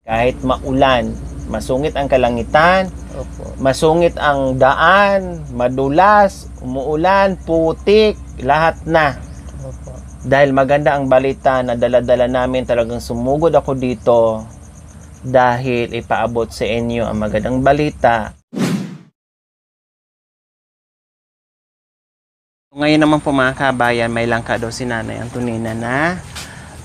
Kahit maulan, masungit ang kalangitan, Opo. masungit ang daan, madulas, umuulan, putik, lahat na. Opo. Dahil maganda ang balita na dala-dala namin, talagang sumugod ako dito dahil ipaabot sa inyo ang magandang balita. Ngayon naman po mga kabayan, may langka daw si Nanay Antonina na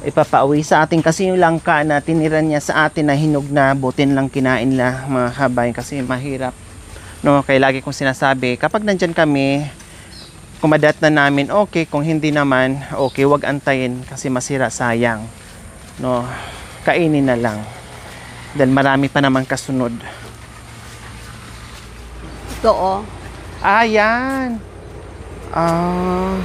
ipapauwi sa atin kasi yung langka na tinira niya sa atin na hinog na, butin lang kinain la mga kabayan kasi mahirap. No, kaya lagi kong sinasabi, kapag nandyan kami, kumadat na namin, okay. Kung hindi naman, okay, wag antayin kasi masira, sayang. No, kainin na lang. Dahil marami pa naman kasunod. Ito oh. Ayan. Ah.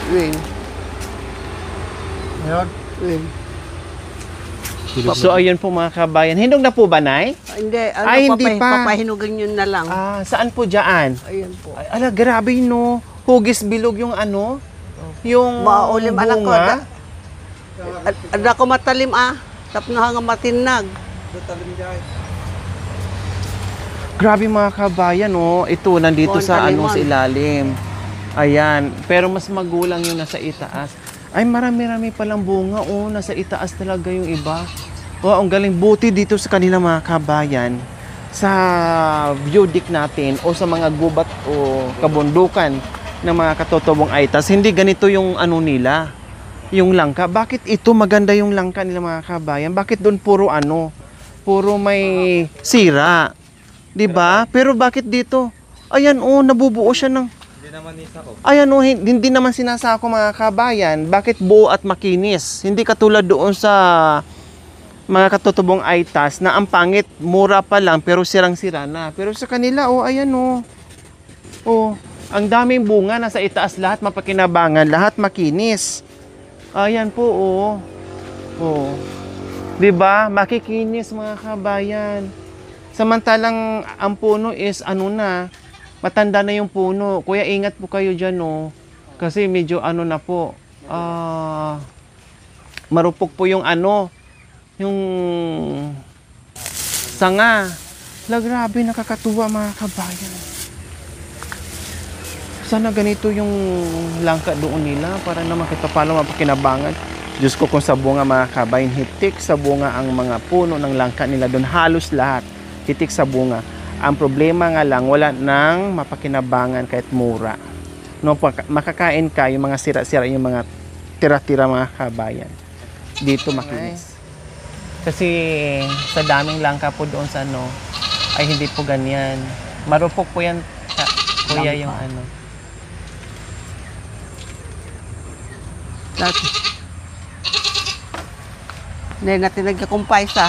Win. Meron? Win. So ayun po mga kabayan. Hinog na po ba, Nay? Hindi, ano, Ay, hindi pa. papahinugan yun na lang. Ah, saan po dyan? Ayan po. Ay, ala, grabe no. Hugis bilog yung ano? Yung Maulim anak ko. bunga. Ada ko matalim Tapos na hanga matinag. Grabe mga kabayan, oh. Ito, nandito sa Talimon. sa ilalim. Ayan. Pero mas magulang yung nasa itaas. Ay, marami-rami palang bunga, oh. Nasa itaas talaga yung iba. Oh, ang galing. Buti dito sa kanila mga kabayan. Sa view deck natin o sa mga gubat o kabundukan ng mga katotobong aitas, hindi ganito yung ano nila. Yung langka. Bakit ito maganda yung langka nila mga kabayan? Bakit doon puro ano? Puro may sira. 'Di ba? Pero bakit dito? Ayan oh, nabubuo siya ng hindi naman nisako. Ayan oh, hindi naman sinasako mga kabayan. Bakit buo at makinis? Hindi katulad doon sa mga katutubong aitas na ang pangit, mura pa lang pero sirang-sira na. Pero sa kanila oh, ayan oh. Oh, ang daming bunga nasa itaas, lahat mapakinabangan, lahat makinis. Ayan po oh. Oh. 'Di ba? Makikinis mga kabayan. Samantalang ang puno is ano na, matanda na yung puno. Kuya, ingat po kayo dyan, no? Kasi medyo ano na po, marupok po yung ano, yung sanga. Grabe, nakakatuwa mga kabayan. Sana ganito yung langka doon nila para naman kita pala mapakinabangan. Diyos ko, kung sa bunga mga kabayan, hitik sa bunga ang mga puno ng langka nila doon, halos lahat. Hitik sa bunga. Ang problema nga lang, wala nang mapakinabangan kahit mura. No, makakain ka yung mga sira-sira, yung mga tira-tira mga kabayan. Dito makinis. Kasi sa daming langka po doon sa ano, ay hindi po ganyan. Marupok po yan, kuya, yung ano. Hindi natin nagkakumpay sa.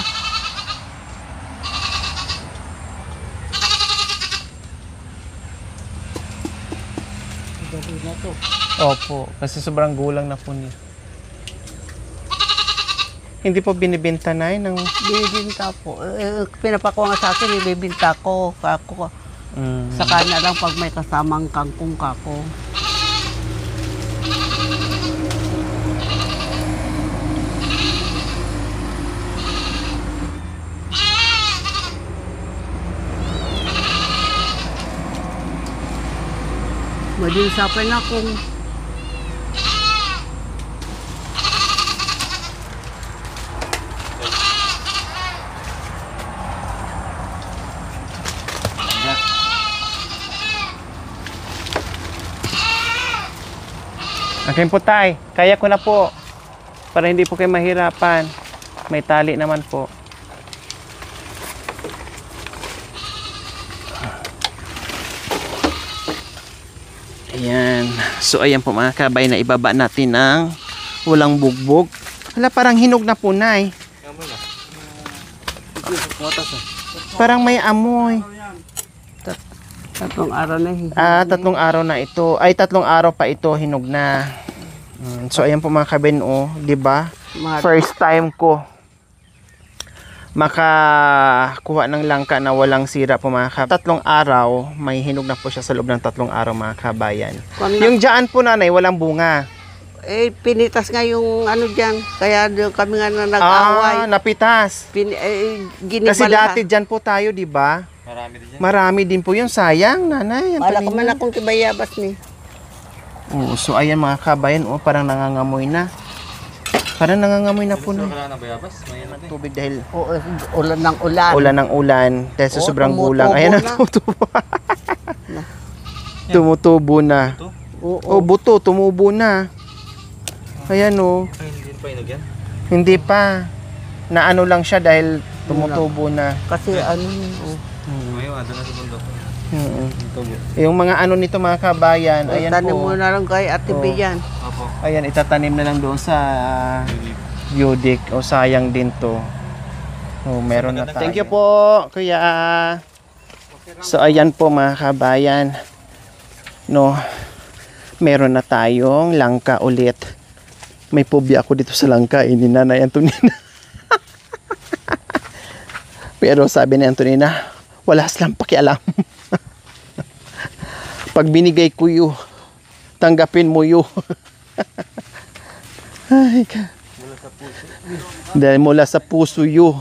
Opo, kasi sobrang gulang na po niya. Hindi po binibenta na ng... Bibinta po. Pinapakuha nga sa akin, ibibinta ko. Kako. Sa kanya lang pag may kasamang kangkong kako. Madilisapay na akong Akin po tay, kaya ko na po. Para hindi po kayo mahirapan. May tali naman po. Ayan. So ayan po mga kabay na ibaba natin ang walang bugbog. Hala, parang hinog na po, Nay. Parang may amoy. tatlong araw na. Tatlong araw na ito. Ay, 3 araw pa ito hinog na. So ayan po mga kabin, oh, 'di ba? First time ko makakuha ng langka na walang sira po mga kabayan. 3 araw, may hinog na po siya sa loob ng 3 araw mga kabayan. Yung dyan po nanay, walang bunga. pinitas nga yung ano dyan. Kaya doon kami nga na nag-away. Napitas. Kasi Ginibalahan. dati dyan po tayo, di ba? Marami din yan. Marami din po yun. Sayang, nanay. Wala ko man akong kibayabas ni. Oo, so ayan mga kabayan, parang nangangamoy na. Parang nangangamoy na po Gusto na. ka lang ng bayabas? Mayroon na eh. Tubig dahil Oo, ulan ng ulan. ulan ng ulan. Dahil sa Oo, sobrang tumutubo gulang. Ayan na, na. tumutubo. Tumutubo na. Ito? Oh, buto, tumubo na. Ayan oh. Ay, hindi pa inagyan. Hindi pa. Naano lang siya dahil tumutubo na. Kasi ano, Ngayon, ando na sa bundok. Mm. Ito po. Yung mga ano nito mga kabayan, ayan tanim po. mo na lang kay Ate Oo. Bian. Opo. Ayan, itatanim na lang doon sa Yudik. O sayang din to. Oh, meron na tayo. Thank you po, kuya. So ayan po mga kabayan. No, meron na tayong langka ulit. May phobia ako dito sa langka, ni Nanay Antonina. Pero sabi ni Antonina, wala silang pakialam. Pag binigay ko yu, tanggapin mo yu. Ay, dahil mula sa puso yu,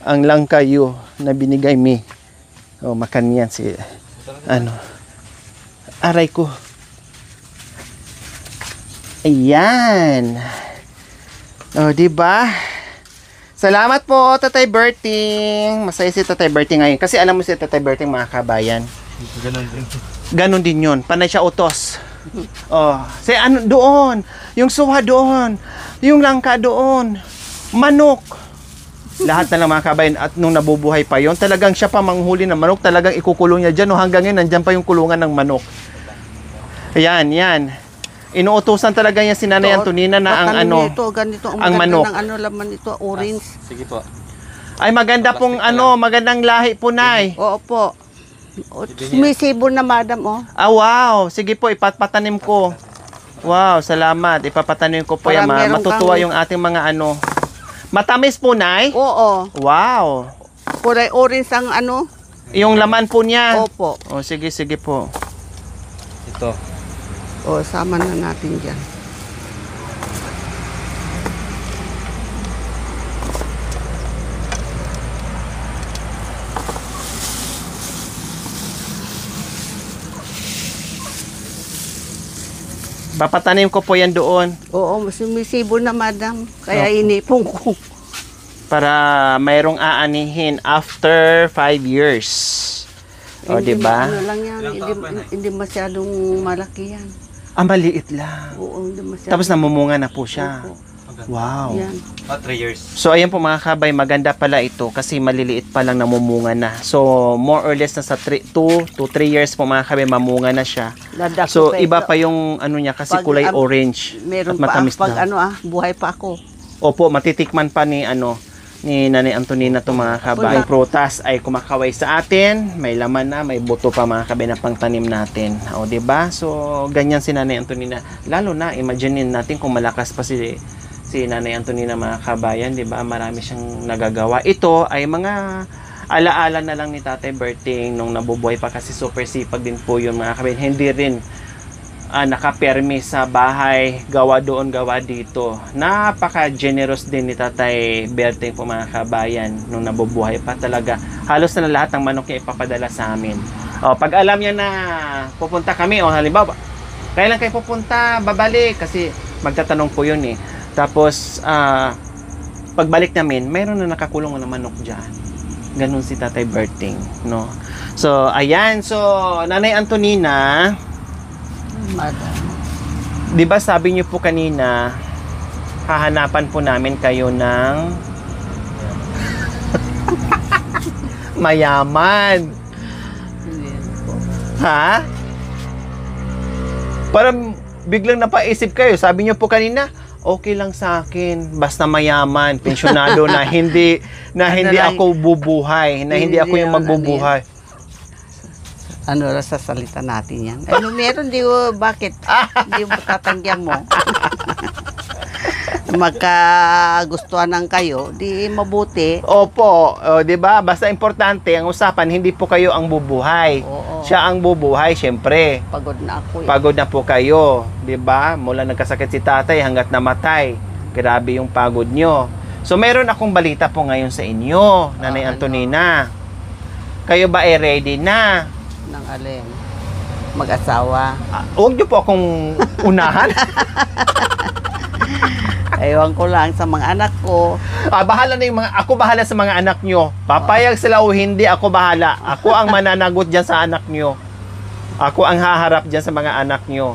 ang langka yu na binigay mi. Oh, makan yan si, ano, aray ko. Ayan. Oh, di ba? Salamat po, Tatay Berting. Masaya si Tatay Berting ngayon. Kasi alam mo si Tatay Berting, mga kabayan. Ganon din. Ganon din yun. Panay siya utos. Oh, say ano doon? Yung suha doon. Yung langka doon. Manok. Lahat na lang mga kabayan. At nung nabubuhay pa yon, talagang siya pa manghuli ng manok. Talagang ikukulong niya dyan. No? Hanggang ngayon, nandyan pa yung kulungan ng manok. Ayan, yan. Inuutosan talaga niya si Nanay Antonina na ang ano, Ito, ganito, ang manok. Ng ano laman ito, orange. Sige po. ay maganda pong ano, magandang lahi po, Nay. Oo po. Sumisibo na madam, oh. Ah, wow. Sige po, ipapatanim ko. Wow, salamat. Ipapatanim ko po Para yan. meron Matutuwa kang- yung ating mga ano. Matamis po, Nay? Oo. Wow. Kulay orange ang ano. Yung laman po niya. Opo. Oh, sige, sige po. Ito. O, sama na natin dyan. Papatanim ko po yan doon Oo, sumisibo na madam. Kaya inipong ko. para mayroong aanihin after 5 years. O, di ba? Ano lang yan, Ilang taon pa, Nay? hindi masyadong malaki yan. Ah, maliit lang. Oo, hindi masyadong. Tapos namumunga na po siya. Opo. Wow. Yan. 3 years. So ayan po mga kabay, maganda pala ito kasi maliliit pa lang namumunga na. So more or less na sa 2 to 3 years po mga kabay mamunga na siya. Ladako So pa iba ito. pa yung ano niya kasi Pag, kulay um, orange Meron at pa, matamis pag daw. ano buhay pa ako. Opo, matitikman pa ni Nanay Antonina to mga kabay. Ang prutas ay kumakaway sa atin, may laman na, may buto pa mga kabay na pangtanim natin. O di ba? So ganyan si Nanay Antonina. Lalo na imaginein natin kung malakas pa si Nanay Antonina mga kabayan, di ba? Marami siyang nagagawa. Ito ay mga alaala na lang ni Tatay Berting nung nabubuhay pa kasi super sipag din po yun mga kabayan. Hindi rin nakapermi sa bahay, gawa doon, gawa dito. Napaka-generous din ni Tatay Berting po mga kabayan nung nabubuhay pa talaga. Halos na lahat ng manok niya ipapadala sa amin. O, pag alam niya na pupunta kami, o halimbawa, kailan kayo pupunta, babalik, kasi magtatanong po yun eh. Tapos, pagbalik namin, mayroon na nakakulong na manok dyan. Ganun si Tatay Berting, no? So, ayan. So, Nanay Antonina, Madam. di ba sabi niyo po kanina, hahanapan po namin kayo ng mayaman. Ha? Parang biglang napaisip kayo. Sabi niyo po kanina, okay lang sa akin basta mayaman, pensyonado na hindi lang, ako bubuhay, na hindi ako yung Hindi, magbubuhay. Ano ra sa salita natin yan? Ano meron di ko, bakit? Di mo tatanggihan mo. Magkagustuhan ng kayo, di mabuti. Opo, 'di ba? Basta importante ang usapan, hindi po kayo ang bubuhay. Oo. Siya ang bubuhay, syempre. Pagod na ako. Pagod na po kayo, 'di ba? Mula nagkasakit si tatay hanggat namatay. Grabe yung pagod nyo. So meron akong balita po ngayon sa inyo, Nanay ano? Antonina. Kayo ba ay ready na? Nang alin. Mag-asawa. Huwag nyo po akong unahan. Ewan ko lang sa mga anak ko. Bahala na yung ako bahala sa mga anak nyo. Papayag sila o hindi, ako bahala. Ako ang mananagot dyan sa anak nyo. Ako ang haharap dyan sa mga anak nyo.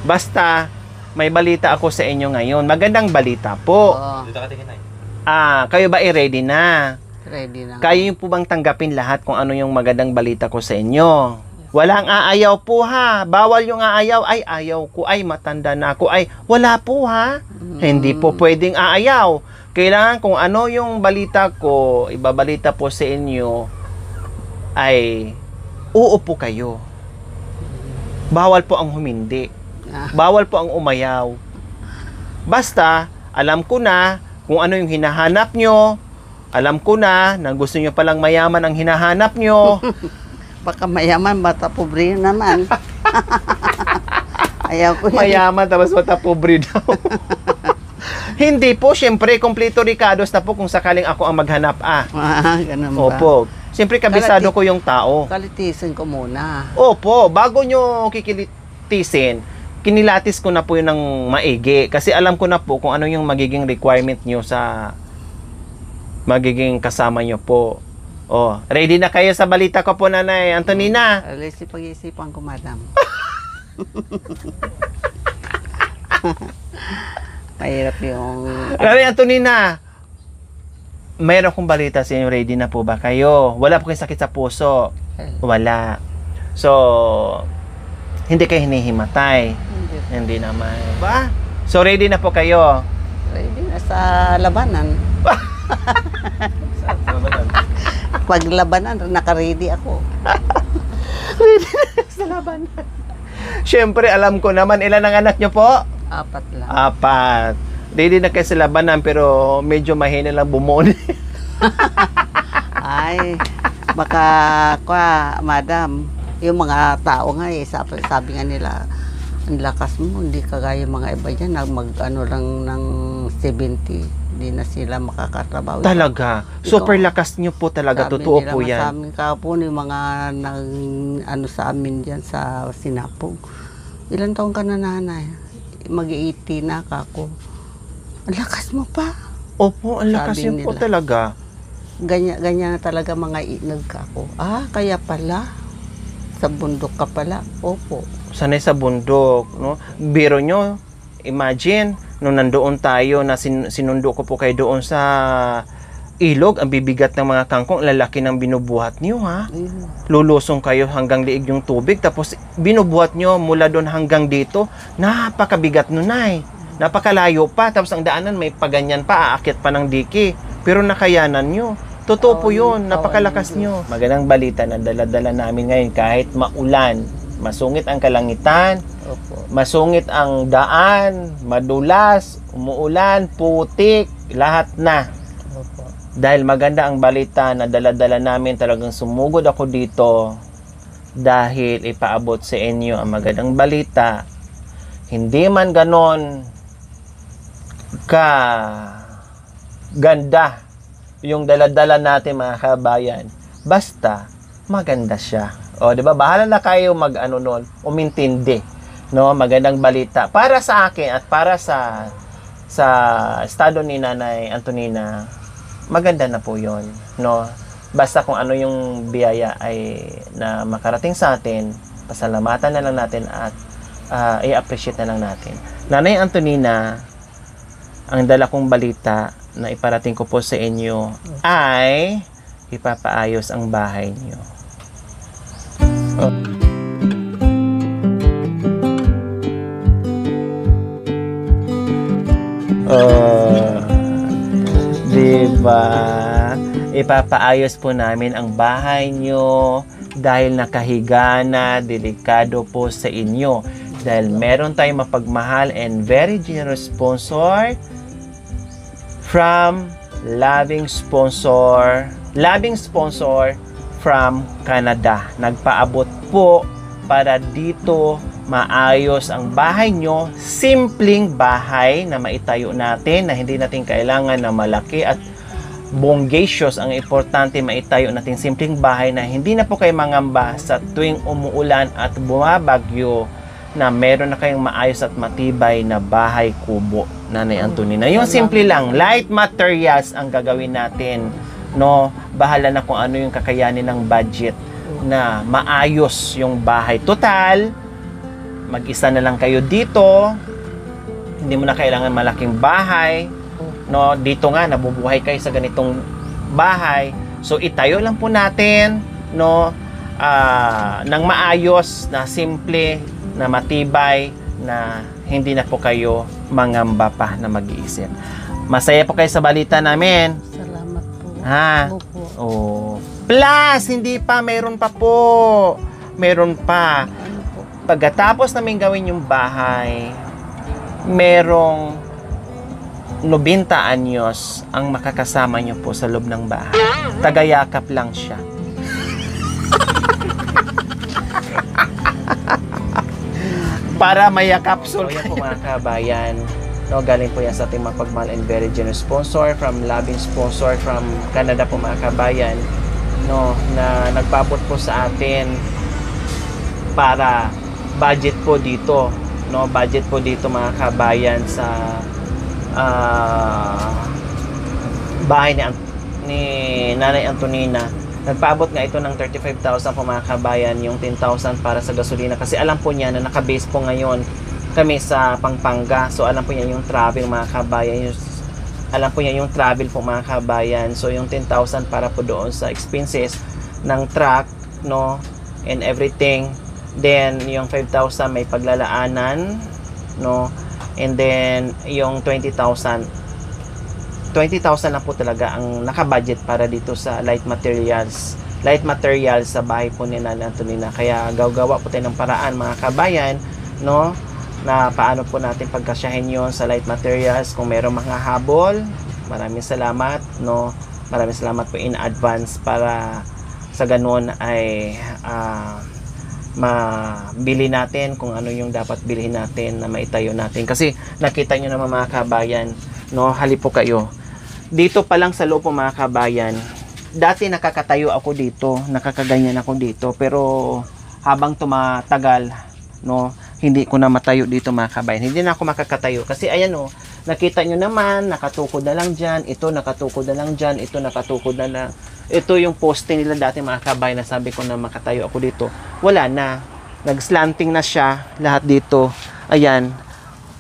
Basta, may balita ako sa inyo ngayon. Magandang balita po. Oo, Dito ka tingin ay. Kayo ba ay ready na? ready na. Kayo yung po bang tanggapin lahat kung ano yung magandang balita ko sa inyo? Walang aayaw po ha. Bawal yung aayaw. Ay, ayaw ko. Ay, matanda na ako. Ay, wala po ha. Hindi po pwedeng aayaw. Kailangan kung ano yung balita ko, ibabalita po sa inyo, ay uupo kayo. Bawal po ang humindi. Bawal po ang umayaw. Basta, alam ko na kung ano yung hinahanap nyo. Alam ko na gusto nyo palang mayaman ang hinahanap nyo. Baka mayaman, bata pobre naman. Ayaw ko yan. Mayaman, tapos mata pobre daw. Hindi po, syempre, kompleto Ricados na po kung sakaling ako ang maghanap. Ganun ba? Opo. Syempre, kabisado ko yung tao. Kalitisin ko muna. Opo, bago nyo kikilitisin, kinilatis ko na po yun ng maigi. Kasi alam ko na po kung ano yung magiging requirement nyo sa magiging kasama nyo po. Ready na kayo sa balita ko po, Nanay Antonina? Alis, pag-iisipan ko, madam. Mahirap yung... Nanay Antonina, mayroon akong balita sa inyo. Ready na po ba kayo? Wala po kayong sakit sa puso? Wala. So, hindi kayo hinihimatay? Hindi naman. Ba? So, ready na po kayo? Ready na sa labanan. Pag labanan, naka-ready ako. Ready na sa labanan. Siyempre, alam ko naman, ilan ang anak nyo po? 4 lang. 4. Ready na kayo sa labanan, pero medyo mahina lang bumuni. Ay, baka, madam, yung mga tao nga sabi nga nila, ang lakas mo, hindi kagaya mga iba dyan, mag-ano lang ng 70, hindi na sila makakatrabaho. Talaga. Super lakas nyo po talaga. Sabi Totoo nila po nga yan. Sa amin kahapon, yung mga ano sa amin dyan sa Sinapog. Ilan taong ka na, nanay? Mag-80 na ako. Ang lakas mo pa. Opo, ang lakas Sabi nyo po nila. talaga. Ganyan na talaga mga inag ka ko. Kaya pala. Sa bundok ka pala. Opo. Sanay sa bundok, no? Biro nyo, imagine, nung nandoon tayo na sinundo ko po kayo doon sa ilog, ang bibigat ng mga kangkong, lalaki ng binubuhat nyo, ha? Ayun. Lulusong kayo hanggang liig yung tubig, tapos binubuhat nyo mula doon hanggang dito, napakabigat nun, Nay. Napakalayo pa, tapos ang daanan may paganyan pa, aakyat pa ng diki. Pero nakayanan nyo. Totoo po yun, napakalakas nyo. Magandang balita na dala-dala namin ngayon kahit maulan. Masungit ang kalangitan, Opo. masungit ang daan, madulas, umuulan, putik, lahat na. Opo. Dahil maganda ang balita na dala-dala namin, talagang sumugod ako dito dahil ipaabot sa inyo ang magandang balita. Hindi man ganon ka ganda yung dala-dala natin, mga kabayan, basta maganda siya. Di ba? Bahala na kayo mag-ano nun, umintindi, no? Magandang balita para sa akin at para sa estado ni Nanay Antonina. Maganda na po 'yon, no? Basta kung ano yung biyaya ay na makarating sa atin, pasalamatan na lang natin at i-appreciate na lang natin. Nanay Antonina, ang dala kong balita na iparating ko po sa inyo ay ipapaayos ang bahay niyo. Diba? Ipapaayos po namin ang bahay nyo dahil nakahiga na, delikado po sa inyo. Dahil meron tayong mapagmahal and very generous sponsor from loving sponsor from Canada. Nagpaabot po para dito maayos ang bahay nyo. Simpleng bahay na maitayo natin, na hindi natin kailangan na malaki at bongacious. Ang importante, maitayo natin simpleng bahay na hindi na po kayo mangamba sa tuwing umuulan at bumabagyo, na meron na kayong maayos at matibay na bahay kubo, Nanay Antonina. Yung simple lang, light materials ang gagawin natin, no? Bahala na kung ano yung kakayanin ng budget na maayos yung bahay. Total, mag-isa na lang kayo dito, hindi mo na kailangan malaking bahay, no? Dito nga nabubuhay kayo sa ganitong bahay, so itayo lang po natin, no, ng maayos, na simple, na matibay, na hindi na po kayo mangamba pa na mag-iisip. Masaya po kayo sa balita namin, Salamat po. ha? Opo. Oh. Plus, hindi pa, meron pa po. Meron pa. Ano po? Pagkatapos namin gawin yung bahay, merong 90 anyos ang makakasama nyo po sa loob ng bahay. Tagayakap lang siya. Para mayakap. So, yan po mga kabayan. No, galing po yan sa ating mapagmahal and very generous sponsor, from loving sponsor from Canada po mga kabayan, no, na nagpabot po sa atin para budget po dito, no, budget po dito mga kabayan sa bahay ni Nanay Antonina. Nagpaabot nga ito ng 35,000 po mga kabayan, yung 10,000 para sa gasolina, kasi alam po niya na nakabase po ngayon kami sa Pampanga, so alam po niya yung travel mga kabayan, alam po niya yung travel po mga kabayan, so yung 10,000 para po doon sa expenses ng truck, no, and everything. Then yung 5,000 may paglalaanan, no, and then yung 20,000 lang po talaga ang nakabudget para dito sa light materials sa bahay po ni Nanay Antonina. Kaya gagawa po tayo ng paraan mga kabayan, no, na paano po natin pagkasyahin yon sa light materials. Kung merong mga habol, maraming salamat, no, maraming salamat po in advance, para sa ganun ay mabili natin kung ano yung dapat bilhin natin, na maitayo natin. Kasi nakita nyo naman mga kabayan, no, halip po kayo dito pa lang sa loob po mga kabayan. Dati nakakatayo ako dito, nakakaganyan ako dito, pero habang tumatagal, no, hindi ko na matayo dito mga kabayan. Hindi na ako makakatayo kasi ayan, oh, nakita nyo naman, nakatukod na lang dyan, ito nakatukod na lang dyan, ito nakatukod na lang. Ito yung poste nila dati mga kabayan, na sabi ko na makatayo ako dito. Wala na, nag-slanting na siya lahat dito. Ayan,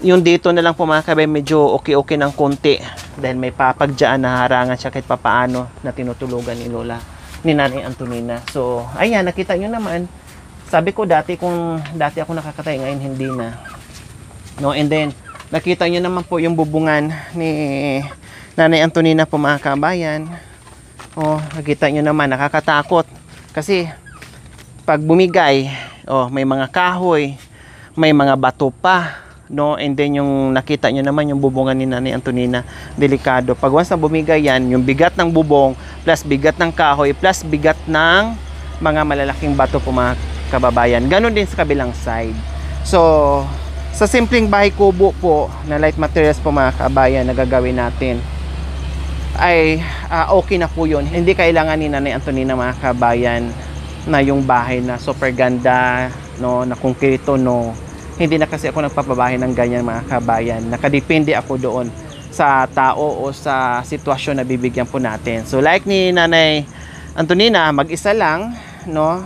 yung dito na lang po mga kabayan, medyo okay ng konti, dahil may papagyaan na harangan siya kahit papaano, na tinutulugan ni Lola, ni Nanay Antonina. So ayan, nakita nyo naman, sabi ko dati, kung dati ako nakakatayo, ngayon hindi na, no. And then nakita nyo naman po yung bubungan ni Nanay Antonina po mga kabayan. Oh, nakita nyo naman, nakakatakot kasi pag bumigay, oh, may mga kahoy, may mga bato pa, no. And then yung nakita nyo naman yung bubungan ni Nanay Antonina, delikado. Pag once na bumigay yan, yung bigat ng bubong plus bigat ng kahoy plus bigat ng mga malalaking bato po mga kababayan. Ganon din sa kabilang side. So sa simpleng bahay kubo po na light materials po mga kabayan na gagawin natin, ay okay na po yun. Hindi kailangan ni Nanay Antonina mga kabayan na yung bahay na super ganda, no, na konkreto, no. Hindi na kasi ako nagpapabahay ng ganyan mga kabayan. Nakadepende ako doon sa tao o sa sitwasyon na bibigyan po natin. So like ni Nanay Antonina, mag-isa lang, no,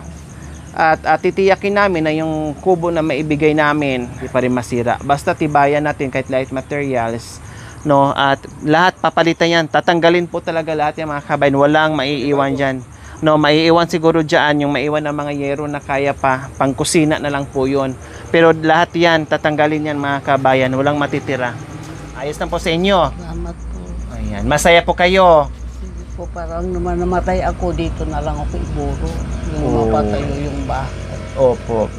at titiyakin namin na yung kubo na maibigay namin hindi pa rin masira. Basta tibayan natin kahit light materials, no, at lahat papalitan yan. Tatanggalin po talaga lahat yung mga kabayan. Walang maiiwan dyan, no. Maiiwan siguro dyan yung maiwan ng mga yero na kaya pa pang kusina na lang po yun, pero lahat yan tatanggalin yan mga kabayan. Walang matitira. Ayos na po sa inyo. Salamat po. Ayan, masaya po kayo. Sige po, parang naman namatay ako dito na lang ako iburo. Yung Oh. mapatayo yung bahay. Opo.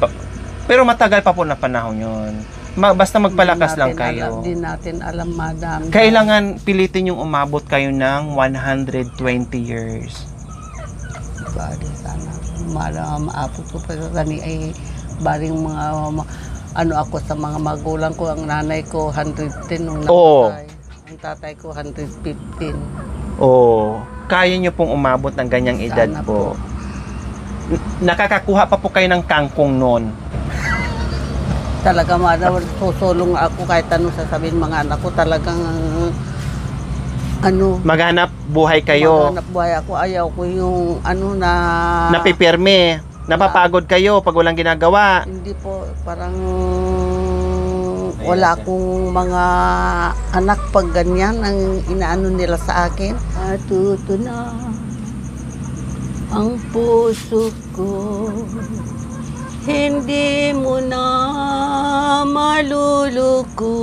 Pero matagal pa po na panahon yun. Basta magpalakas lang kayo. Di natin alam, madam. Kailangan pilitin yung umabot kayo ng 120 years. Bali, sana. maapot ko pa kani ay baring mga ano ako sa mga magulang ko. Ang nanay ko 110 nung Oo. namatay. Ang tatay ko 115. Oh, kaya nyo pong umabot ng ganyang edad Sana po. Nakakakuha pa po kayo ng kangkong noon. Talaga madam, susulong ako kahit anong sasabihin mga anak ko. Talagang ano, Maghanap buhay kayo. maghanap buhay ako. Ayaw ko yung ano na... Napipirme. Napapagod kayo pag walang ginagawa. Hindi po, parang wala akong mga anak pag ganyan ang inaano nila sa akin. Natuto na ang puso ko, hindi mo na maluluko.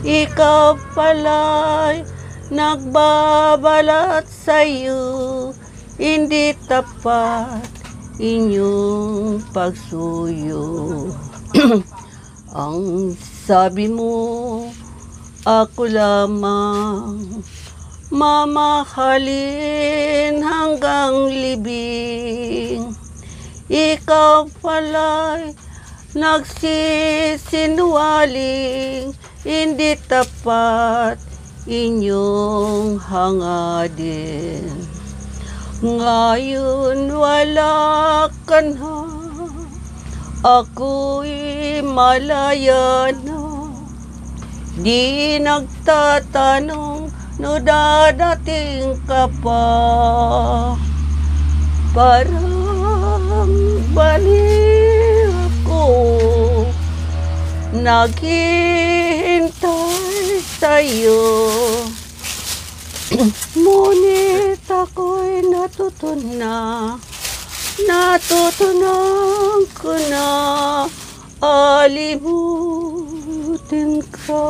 Ikaw pala'y nagbabalat sa'yo, hindi tapat inyong pagsuyo. Ang sabi mo, ako lamang mamahalin hanggang libing. Ikaw pala'y nagsisinungaling, hindi tapat inyong hangadin. Ngayon wala ka na, ako'y malaya na. Di nagtatanong no dadating ka pa. Parang baliw ako, naghihintay sa'yo. Ngunit ako'y natutunan ko na alimutin ka.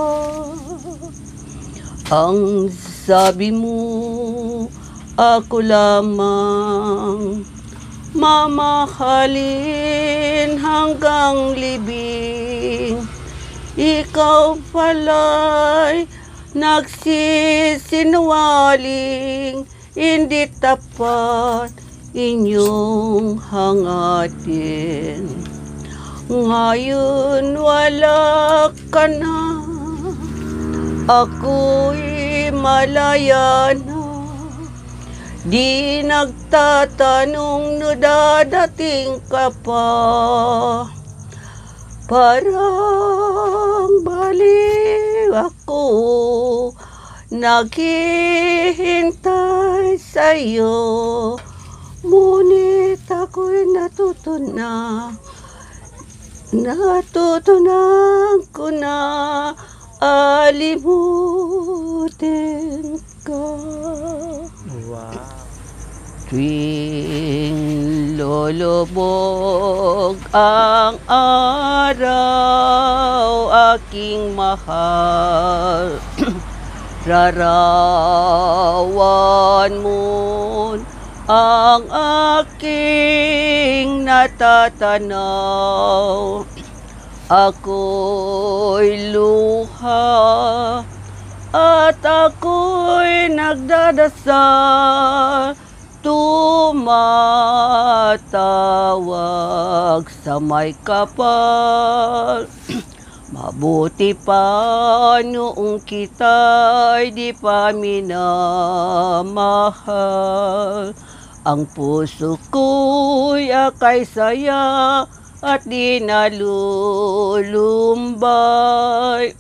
Ang sabi mo, ako lamang mamahalin hanggang libing. Ikaw pala'y nagsisinungaling, hindi tapat inyong hangatin. Ngayon wala ka na, ako'y malaya na. Di nagtatanong no dadating ka pa. Parang baliw ako, naghihintay sa'yo. Ngunit ako'y natutunan ko na alimutin ka. Wow. Tuwing lulubog ang araw, aking mahal, larawan mo ang aking natatanaw. Ako'y luha at ako'y nagdadasal, tumatawag sa may kapal. Mabuti pa noong kita'y di pa minamahal. Ang puso ko'y akay saya at di nalulumbay.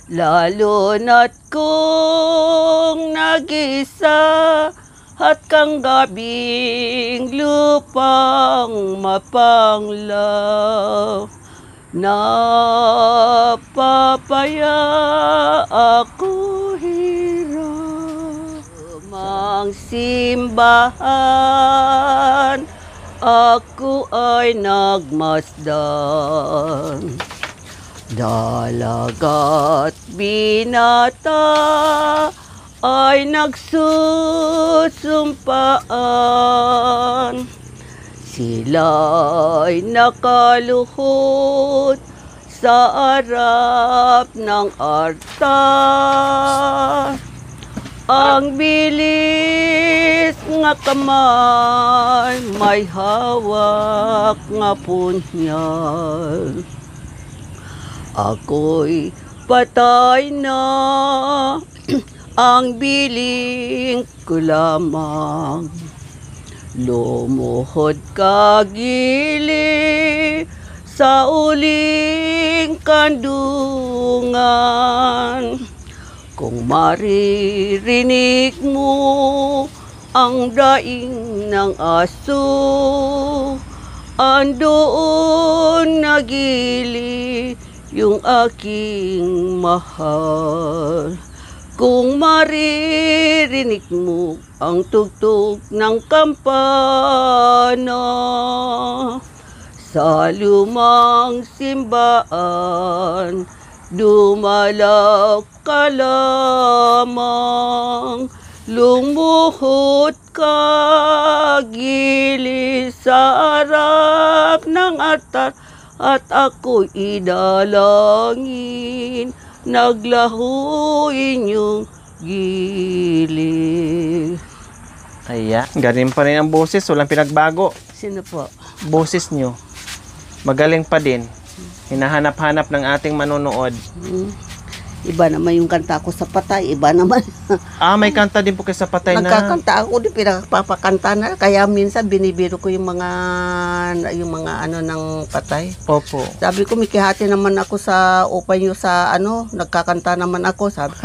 Lalo na't kung nag-isa at kang gabing lupang mapanglaw. Napapaya ako hirap. Mang simbahan, ako ay nagmasdan. Dalaga't binata ay nagsusumpaan. Sila'y nakaluhod sa harap ng altar. Ang bilis nga kamay, may hawak nga punyal. Ako'y patay na, ang biling ko lamang. Lumuhod ka gili sa uling kandungan. Kung maririnig mo ang daing ng aso, andoon nagili yung aking mahal. Kung maririnig mo ang tugtog ng kampana sa lumang simbahan, dumalaw ka lamang, lumuhod ka gili sa harap ng altar, at ako'y idalangin, naglaho inyong gili. Aya, galing pa rin ang boses, walang pinagbago. Sino po? Boses nyo, magaling pa din. Hinahanap-hanap ng ating manonood. Iba naman yung kanta ko sa patay, iba naman. May kanta din po kayo sa patay na. Nagkakanta ako, di pinapapakanta na. Kaya minsan binibiro ko yung mga ano ng patay. Opo. Sabi ko, mikihati naman ako sa upay nyo sa ano, nagkakanta naman ako, sabi.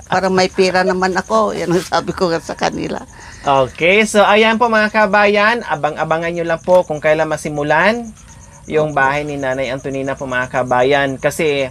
Para may pera naman ako, yan ang sabi ko sa kanila. Okay, so ayan po mga kabayan, abang-abangan nyo lang po kung kailan masimulan yung bahay ni Nanay Antonina po mga kabayan. Kasi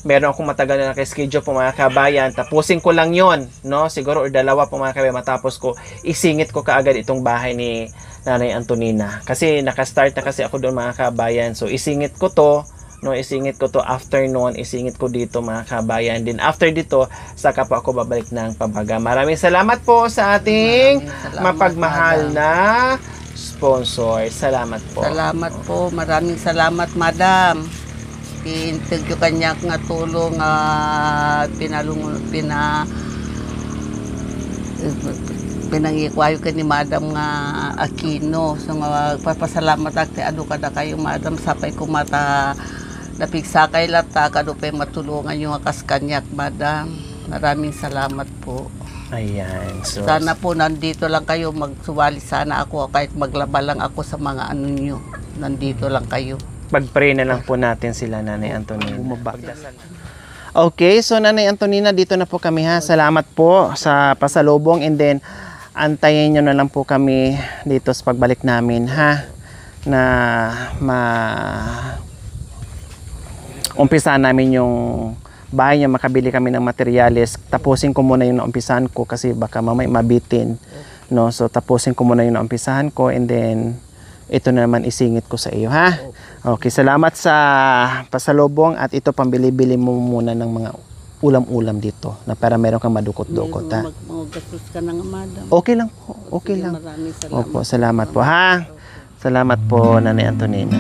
meron akong matagal na naka-schedule po mga kabayan. Tapusin ko lang yon, no? Siguro or dalawa po mga kabayan matapos ko, isingit ko kaagad itong bahay ni Nanay Antonina. Kasi naka-start na kasi ako doon mga kabayan. So isingit ko to, no? Isingit ko to after noon, isingit ko dito mga kabayan. Then after dito, saka po ako babalik ng Pabaga. Maraming salamat po sa ating mapagmahal na sponsor. Salamat po. Salamat po, maraming salamat, madam. Tintag yung kanya nga tulong, pinangikwayo ka ni Madam nga Aquino. So nga papasalamat ate ano kada kayo Madam sapay ko mata napigsakay lata kado pa matulungan yung akas kanyak Madam. Maraming salamat po. Ayan. So, Sana po nandito lang kayo, magsuwali sana ako kahit maglaba lang ako sa mga ano nyo. Nandito lang kayo. pag-pray na lang po natin sila Nanay Antonina. Okay, so Nanay Antonina, dito na po kami ha. Salamat po sa pasalubong and then antayin nyo na lang po kami dito sa pagbalik namin ha. Na umpisa namin yung bahay niya, makabili kami ng materyales. Tapusin ko muna yung naumpisahan ko kasi baka mamay mabitin. No? So tapusin ko muna yung naumpisahan ko and then ito na naman isingit ko sa iyo ha. Okay, salamat sa pasalubong at ito pambili-bili mo muna ng mga ulam-ulam dito na para meron kang madukot-dukot ha. Mag-gastos ka na nga, madam. Okay lang po, okay lang. Maraming salamat. Opo, salamat po ha. Salamat po Nanay Antonina.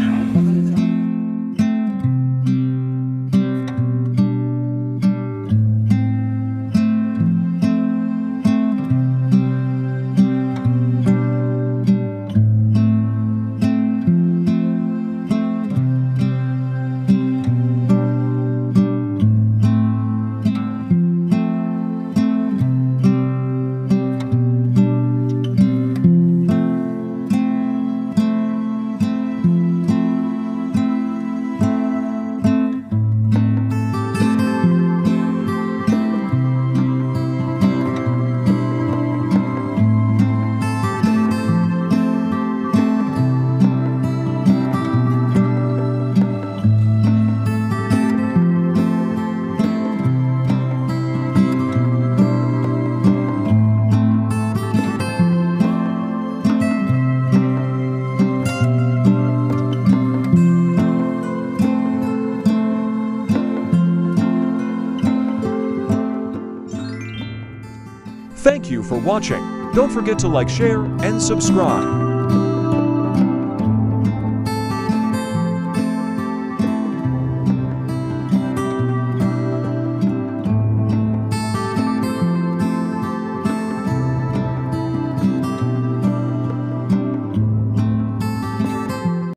Thank you for watching. Don't forget to like, share, and subscribe.